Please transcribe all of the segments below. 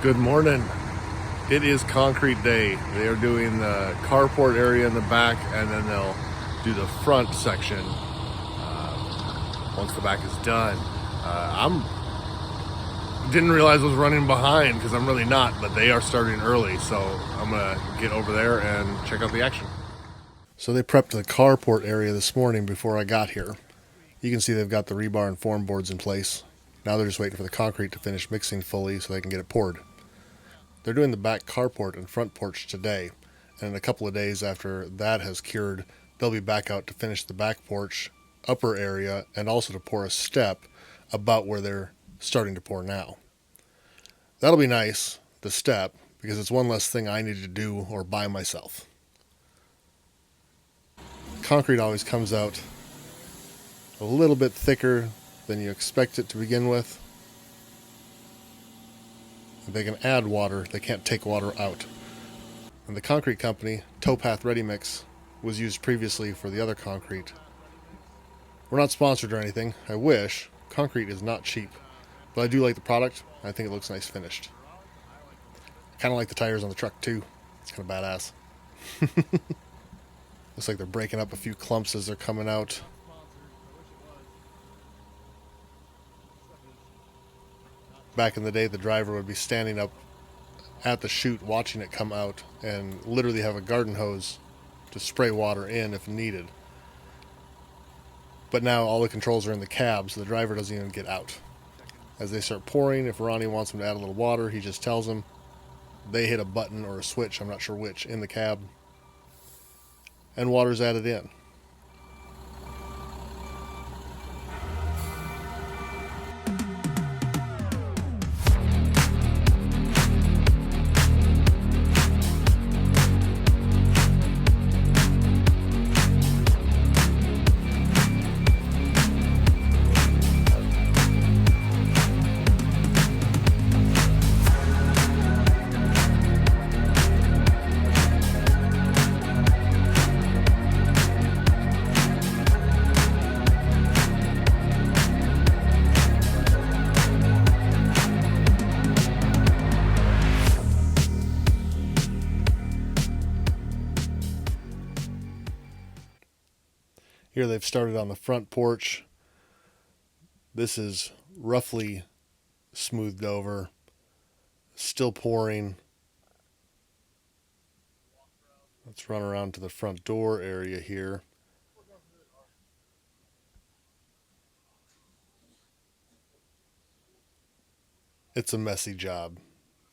Good morning. It is concrete day. They are doing the carport area in the back, and then they'll do the front section once the back is done. Didn't realize I was running behind because I'm really not, but they are starting early, so I'm gonna get over there and check out the action. So they prepped the carport area this morning before I got here. You can see they've got the rebar and form boards in place. Now they're just waiting for the concrete to finish mixing fully so they can get it poured. They're doing the back carport and front porch today, and in a couple of days after that has cured, they'll be back out to finish the back porch upper area and also to pour a step about where they're starting to pour now. That'll be nice, the step, because it's one less thing I need to do or buy myself. Concrete always comes out a little bit thicker than you expect it to begin with. They can add water, they can't take water out. And the concrete company, Towpath Ready Mix, was used previously for the other concrete. We're not sponsored or anything. I wish. Concrete is not cheap. But I do like the product. I think it looks nice finished. I kind of like the tires on the truck too. It's kind of badass. Looks like they're breaking up a few clumps as they're coming out. Back in the day, the driver would be standing up at the chute watching it come out and literally have a garden hose to spray water in if needed. But now all the controls are in the cab, so the driver doesn't even get out. As they start pouring, if Ronnie wants him to add a little water, he just tells them. They hit a button or a switch, I'm not sure which, in the cab, and water's added in. Here they've started on the front porch. This is roughly smoothed over, still pouring. Let's run around to the front door area here. It's a messy job.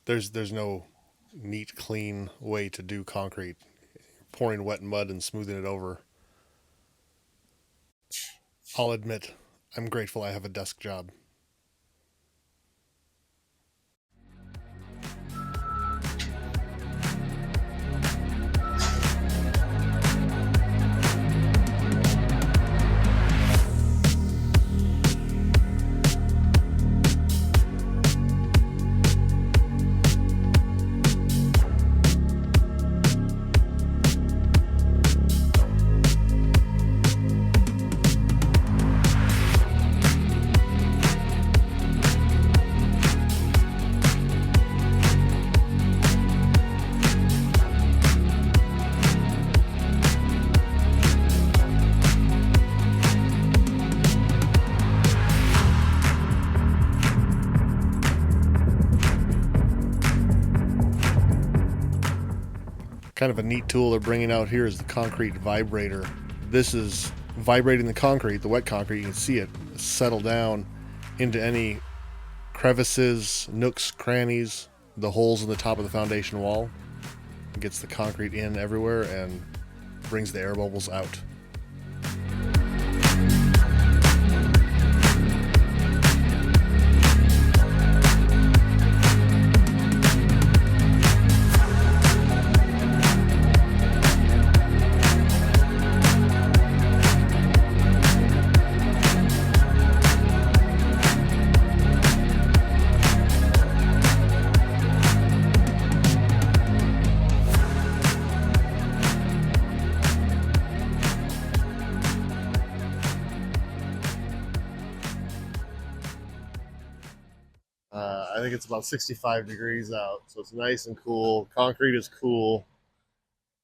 There's no neat, clean way to do concrete. You're pouring wet mud and smoothing it over. I'll admit, I'm grateful I have a desk job. Kind of a neat tool they're bringing out here is the concrete vibrator. This is vibrating the concrete, the wet concrete. You can see it settle down into any crevices, nooks, crannies, the holes in the top of the foundation wall. It gets the concrete in everywhere and brings the air bubbles out. think it's about 65 degrees out, so it's nice and cool. Concrete is cool.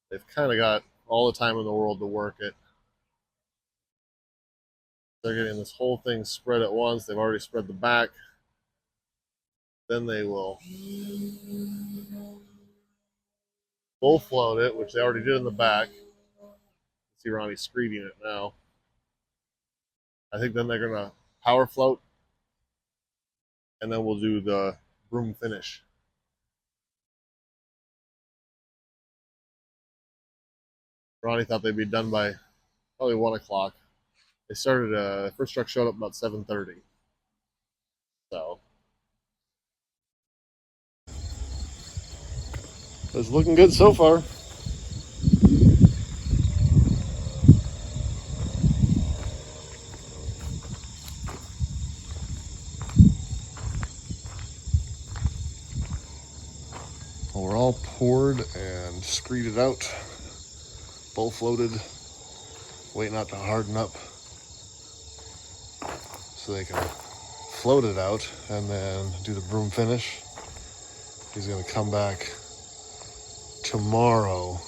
They've kind of got all the time in the world to work it. They're getting this whole thing spread at once. They've already spread the back. Then they will full float it, which they already did in the back. See Ronnie screeding it now. I think then they're gonna power float, and then we'll do the broom finish. Ronnie thought they'd be done by probably 1 o'clock. They started. The first truck showed up about 7:30. So it's looking good so far. Well, we're all poured and screeded out, full floated, waiting out to harden up so they can float it out and then do the broom finish. He's going to come back tomorrow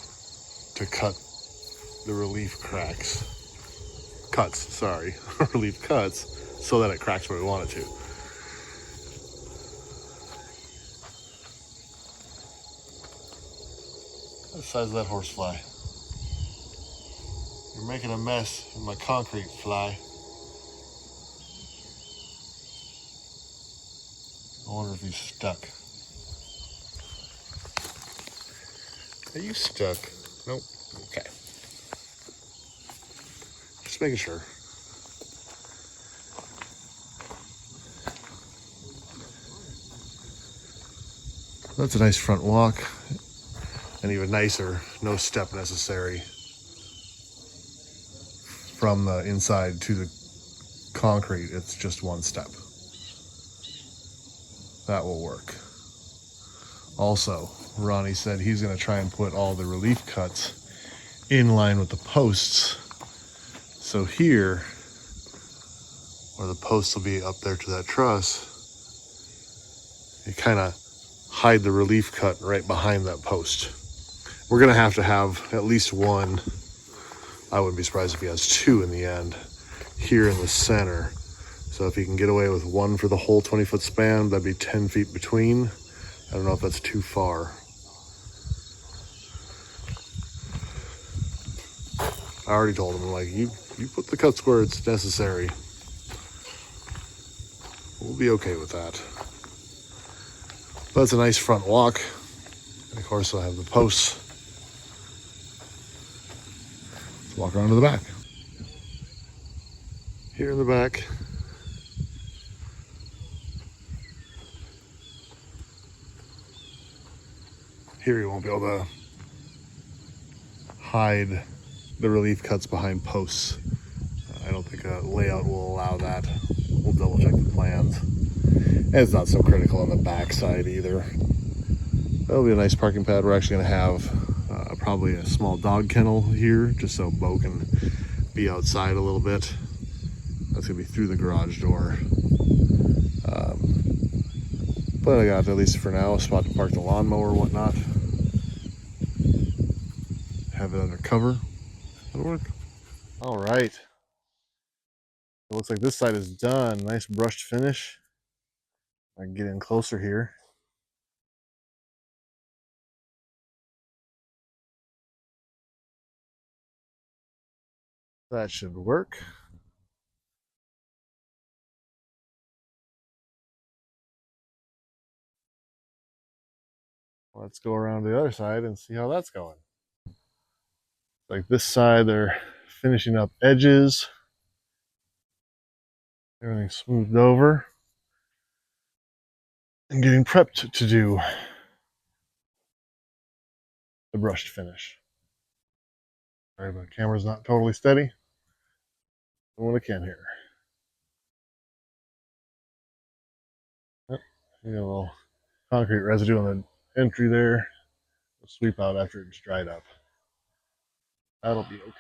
to cut the relief cuts, relief cuts, so that it cracks where we want it to. What size is that horsefly? You're making a mess in my concrete, fly. I wonder if he's stuck. Are you stuck? Nope. Okay. Just making sure. That's a nice front walk. And even nicer, no step necessary from the inside to the concrete. It's just one step. That will work. Also, Ronnie said he's going to try and put all the relief cuts in line with the posts. So here, where the posts will be up there to that truss, you kind of hide the relief cut right behind that post. We're going to have at least one. I wouldn't be surprised if he has two in the end here in the center. So if he can get away with one for the whole 20-foot span, that'd be 10 feet between. I don't know if that's too far. I already told him, like, you put the cuts where it's necessary. We'll be okay with that. But it's a nice front walk. And of course, I'll have the posts. Let's walk around to the back. Here in the back, here you won't be able to hide the relief cuts behind posts. I don't think a layout will allow that. We'll double check the plans. And it's not so critical on the back side either. That'll be a nice parking pad. We're actually going to have probably a small dog kennel here, just so Bo can be outside a little bit. That's going to be through the garage door. But I got, at least for now, a spot to park the lawnmower and whatnot. Have it under cover. That'll work. All right. It looks like this side is done. Nice brushed finish. I can get in closer here. That should work. Let's go around to the other side and see how that's going. Like this side, they're finishing up edges. Everything's smoothed over. And getting prepped to do the brushed finish. Sorry, my camera's not totally steady. Doing what I can here. Yep. You got a little concrete residue on the entry there. We'll sweep out after it's dried up. That'll be okay.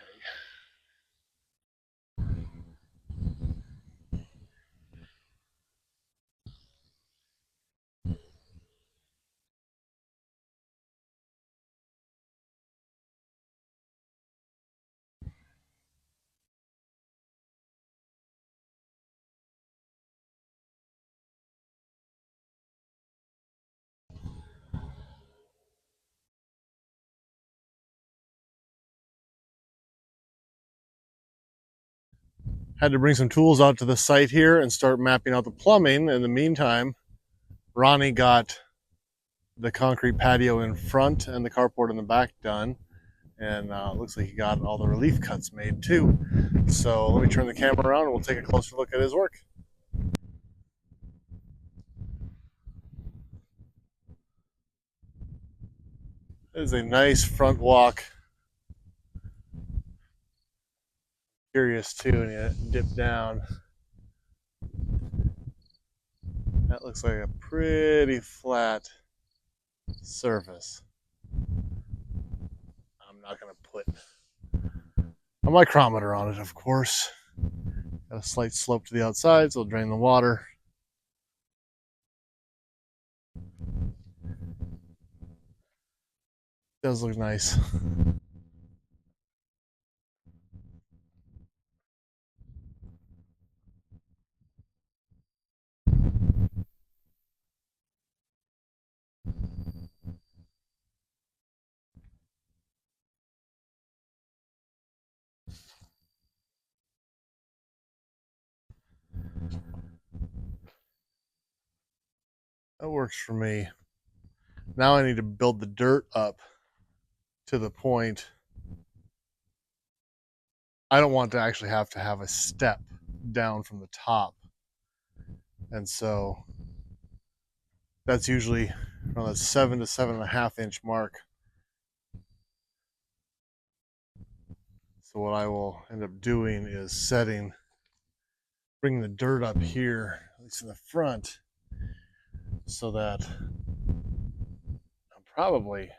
Had to bring some tools out to the site here and start mapping out the plumbing. In the meantime, Ronnie got the concrete patio in front and the carport in the back done. And it looks like he got all the relief cuts made too. So let me turn the camera around and we'll take a closer look at his work. It is a nice front walk. Curious too, and you dip down. That looks like a pretty flat surface. I'm not going to put a micrometer on it, of course. Got a slight slope to the outside, so it'll drain the water. Does look nice. That works for me. Now I need to build the dirt up to the point. I don't want to actually have a step down from the top. And so that's usually around the 7 to 7.5 inch mark. So what I will end up doing is bringing the dirt up here, at least in the front, so that I'm probably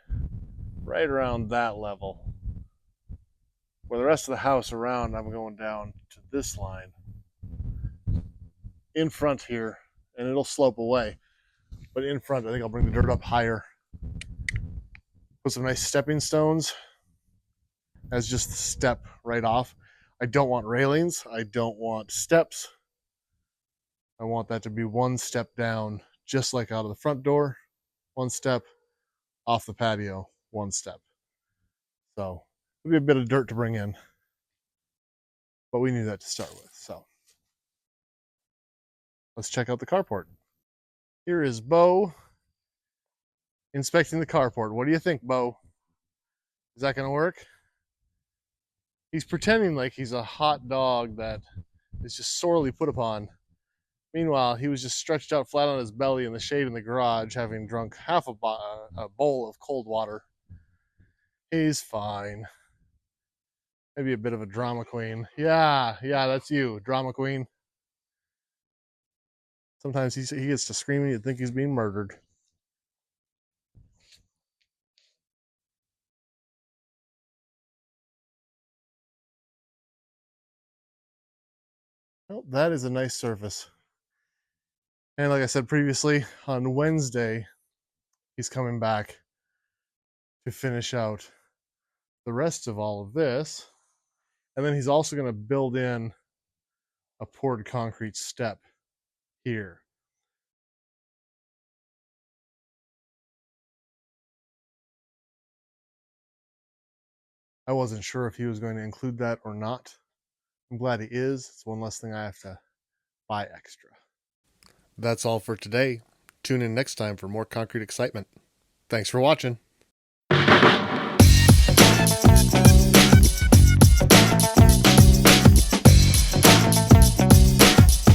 right around that level. Where the rest of the house around, I'm going down to this line in front here, and it'll slope away. But in front, I think I'll bring the dirt up higher. Put some nice stepping stones as just the step right off. I don't want railings. I don't want steps. I want that to be one step down, just like out of the front door, one step off the patio, one step. So it'll be a bit of dirt to bring in, but we need that to start with. So let's check out the carport. Here is Bo inspecting the carport. What do you think, Bo? Is that going to work? He's pretending like he's a hot dog that is just sorely put upon. Meanwhile, he was just stretched out flat on his belly in the shade in the garage, having drunk half a bowl of cold water. He's fine. Maybe a bit of a drama queen. Yeah, that's you, drama queen. Sometimes he gets to screaming, you'd think he's being murdered. Well, that is a nice surface. And like I said previously, on Wednesday, he's coming back to finish out the rest of all of this. And then he's also going to build in a poured concrete step here. I wasn't sure if he was going to include that or not. I'm glad he is. It's one less thing I have to buy extra. That's all for today. Tune in next time for more concrete excitement. Thanks for watching.